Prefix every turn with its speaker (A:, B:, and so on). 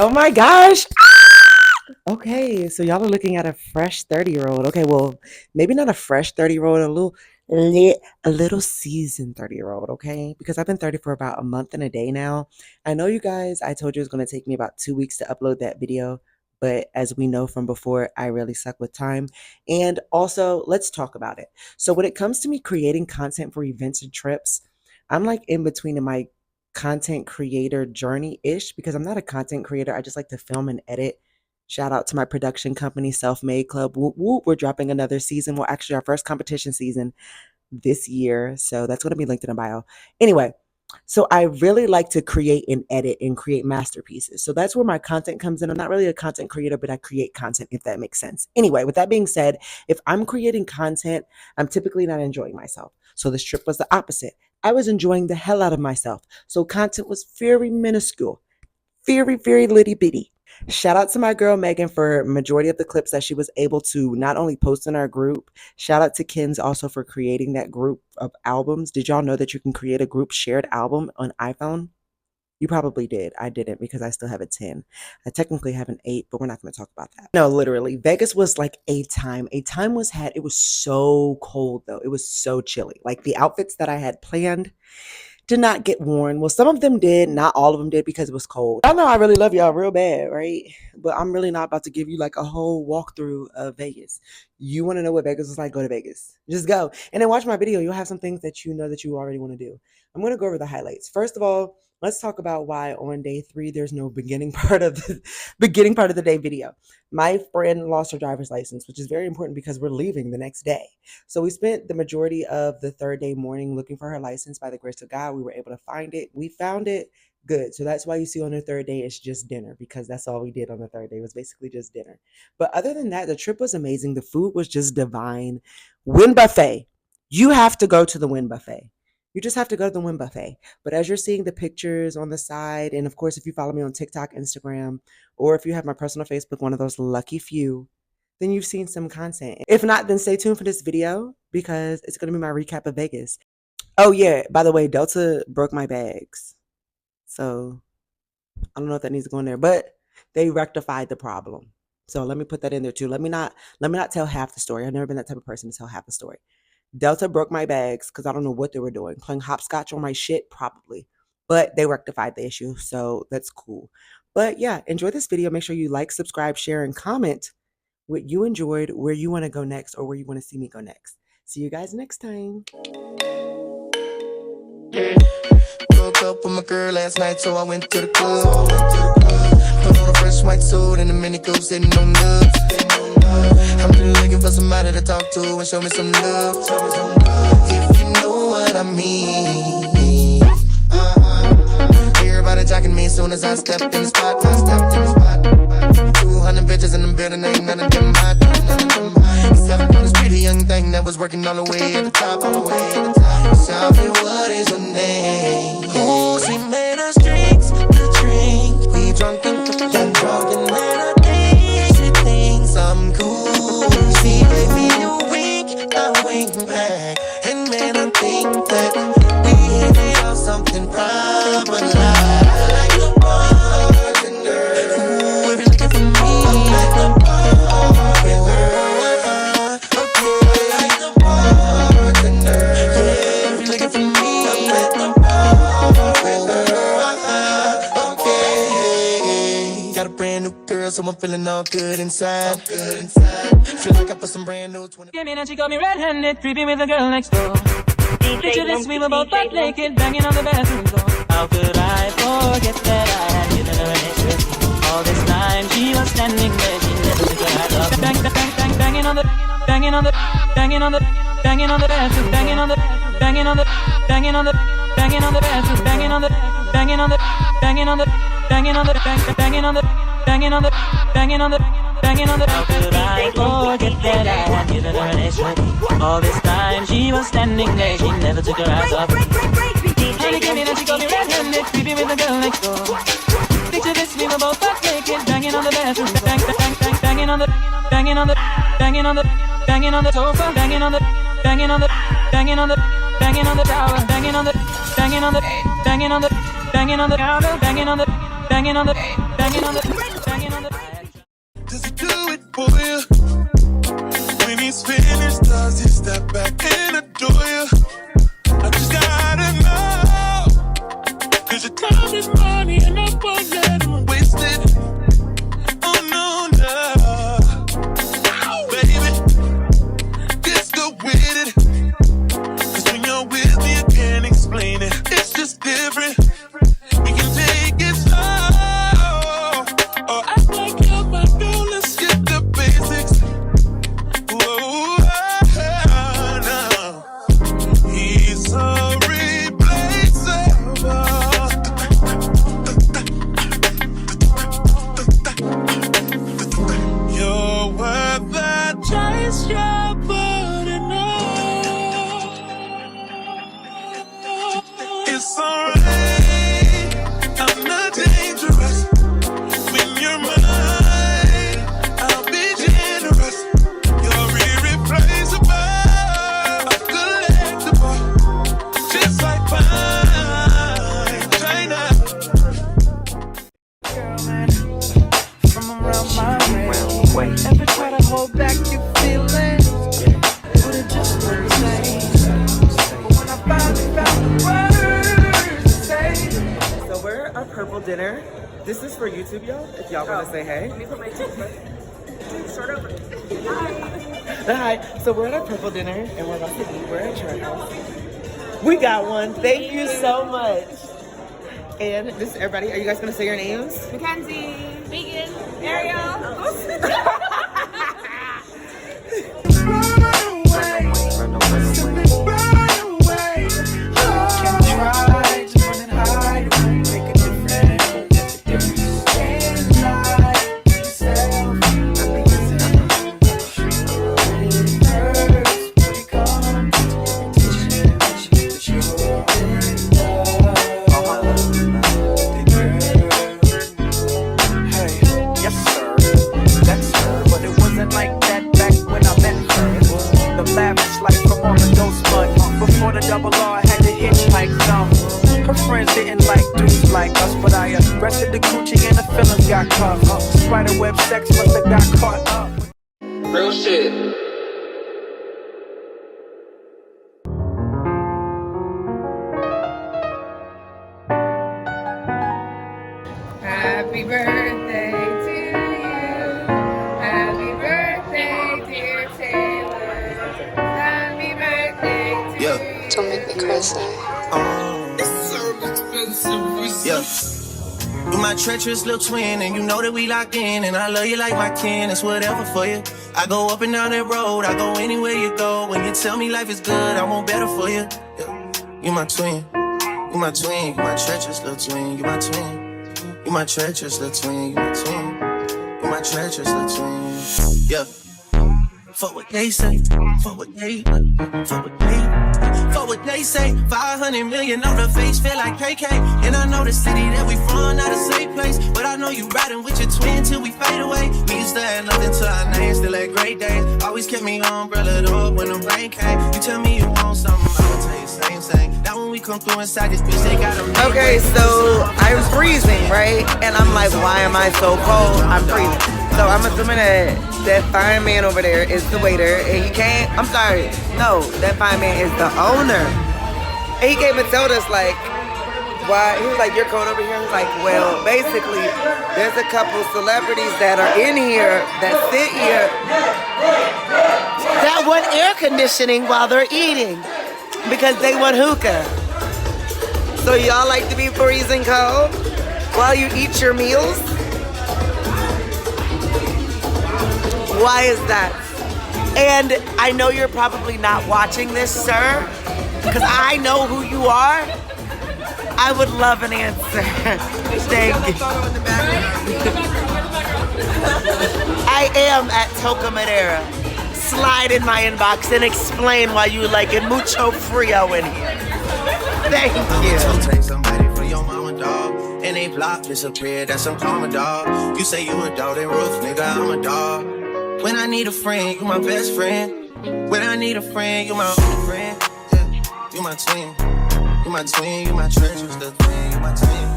A: Oh my gosh. Okay, so y'all are looking at a fresh 30-year-old. Okay, well, maybe not a fresh 30-year-old, a little seasoned 30-year-old, okay? Because I've been 30 for about a month and a day now. I know you guys, I told you it was going to take me about 2 weeks to upload that video, but as we know from before, I really suck with time. And also, let's talk about it. So when it comes to me creating content for events and trips, I'm like in between in my content creator journey-ish because I'm not a content creator. I just like to film and edit. Shout out to my production company, Self Made Club. Whoop, whoop. We're dropping another season. Well, actually, our first competition season this year. So that's going to be linked in the bio. Anyway, so I really like to create and edit and create masterpieces. So that's where my content comes in. I'm not really a content creator, but I create content, if that makes sense. Anyway, with that being said, if I'm creating content, I'm typically not enjoying myself. So this trip was the opposite. I was enjoying the hell out of myself. So content was very minuscule, very, very litty bitty. Shout out to my girl Megan for majority of the clips that she was able to not only post in our group. Shout out to Ken's also for creating that group of albums. Did y'all know that you can create a group shared album on iPhone? You probably did. I didn't because I still have a 10. I technically have an 8, but we're not going to talk about that. No, literally. Vegas was like a time. A time was had. It was so cold though. It was so chilly. Like the outfits that I had planned did not get worn. Well, some of them did, not all of them did because it was cold. I know I really love y'all real bad, right? But I'm really not about to give you like a whole walkthrough of Vegas. You want to know what Vegas is like? Go to Vegas. Just go. And then watch my video. You'll have some things that you know that you already want to do. I'm going to go over the highlights. First of all, let's talk about why on day 3 there's no beginning part of the day video. My friend lost her driver's license, which is very important because we're leaving the next day. So we spent the majority of the 3rd day morning looking for her license. By the grace of God, we were able to find it. We found it. Good. So that's why you see on the 3rd day it's just dinner, because that's all we did on the 3rd day. It was basically just dinner. But other than that, the trip was amazing. The food was just divine. Wynn buffet. You have to go to the Wynn buffet. You just have to go to the Wynn buffet. But as you're seeing the pictures on the side, and of course, if you follow me on TikTok, Instagram, or if you have my personal Facebook, one of those lucky few, then you've seen some content. If not, then stay tuned for this video because it's going to be my recap of Vegas. Oh yeah, by the way, Delta broke my bags. So I don't know if that needs to go in there, but they rectified the problem. So let me put that in there too. Let me not tell half the story. I've never been that type of person to tell half the story. Delta broke my bags because I don't know what they were doing. Playing hopscotch on my shit, probably. But they rectified the issue, so that's cool. But yeah, enjoy this video. Make sure you like, subscribe, share, and comment what you enjoyed, where you want to go next, or where you want to see me go next. See you guys next time. Woke up with my girl last night, so I went to the club. Put on a fresh white suit and a mini coupe sitting on love. I'm really looking for somebody to talk to and show me some love. If you know what I mean. Everybody jocking me as soon as I stepped in the spot. 200 bitches in the building, ain't none of them hot. Except for this pretty young thing that was working all the way at the top. Tell me what is her name? Oh, she made us drinks, the drink. We drunk and then I think she thinks I'm cool. She gave me a wink, I wink back. And man, I think that we hit it off something proper like the bartender. Ooh, if you're looking for me, like the bartender. Okay, like the bartender. Yeah, if you're looking for me, like the bartender. Okay, got a brand new girl, so I'm feeling all good inside. Feel like I put some brand new 20. Came in and she got me red-handed, creepy with the girl next door. Picture this, we were both butt naked, banging on the bathroom door. How could I forget that I had given her an interest? All this time she was standing there, she never took her eyes off. Banging on the bathroom, banging on the bathroom, banging on the How could I forget that I had given her an extra? All this time she was standing there, she never took her eyes off. Honey came in and she got me red-handed, creepy with the girl next door. Picture this, we were both butt naked, banging on the bathroom, banging on the sofa, banging on the tower, banging on the counter, banging on the
B: Does he do it for you? When he's finished, does he step back and adore you? I just gotta know. Cause your time is money and I won't let him waste it. Oh no, no. Baby, just go with it. Cause when you're with me, I can't explain it. It's just different. We can take it slow. Or act like you're my girl, let's get the basics. Whoa, no. He's so replaceable. You're worth the chase, you're putting on. It's alright, I'm not dangerous. When you're mine, I'll be generous. You're irreplaceable, a collectible, just like fine China.
C: Girl, man, from around my way. Ever try to hold back your feelings? Would it just look the same? But when I finally found the words to say.
A: So we're at Purple Dinner. This is for YouTube, y'all. If y'all want to say hey.
D: Let me put my teeth short over.
A: Hi. So we're at a Purple Dinner and we're about to eat. We're at your house. We got one. Thank you so much. And this is everybody. Are you guys gonna say your names?
D: Mackenzie, Megan, Ariel.
C: Double R had to hitchhike some. Her friends didn't like dudes like us, but I arrested the coochie and the feelings got caught up. Spiderweb sex must have got caught up.
E: Real shit.
D: Happy birthday to you. Happy birthday, dear Taylor. Happy birthday to you.
F: Don't make me cry, sorry.
B: It's so expensive. Yeah. You my treacherous little twin, and you know that we locked in, and I love you like my kin. It's whatever for you. I go up and down that road, I go anywhere you go. When you tell me life is good, I want better for you. Yeah. You my twin, you my twin, you my treacherous little twin, you my twin. You my treacherous little twin, you my twin. You my treacherous little twin. Yeah. Fuck what they say, fuck what they, fuck what they, fuck what they say. 500 million on the face, feel like KK. And I know the city that we from, not a safe place. But I know you riding with your twin till we fade away. We used to have nothing to our names, still had great days. Always kept me umbrellaed up when the rain came. You tell me you want something, I'ma tell you same thing. Now when we come through inside this bitch, they got a
A: Okay, so I'm freezing, right? And I'm like, why am I so cold? I'm freezing. So I'm assuming that fine man over there is the waiter, and he can't. I'm sorry. No, that fine man is the owner. And he came and told us like, why? He was like, you're cold over here. I was like, well, basically, there's a couple celebrities that are in here that sit here that want air conditioning while they're eating because they want hookah. So y'all like to be freezing cold while you eat your meals? Why is that? And I know you're probably not watching this, sir, because I know who you are. I would love an answer. Thank you. I am at Toca Madera. Slide in my inbox and explain why you like it mucho frio in here. Thank you.
B: So take somebody for your mama, dog. And they block disappear, that's some karma, dog. You say you a dog, they roof, nigga, I'm a dog. When I need a friend, you my best friend. When I need a friend, you my only friend. Yeah, you my twin. You my twin, you my treasure, the twin, you my twin.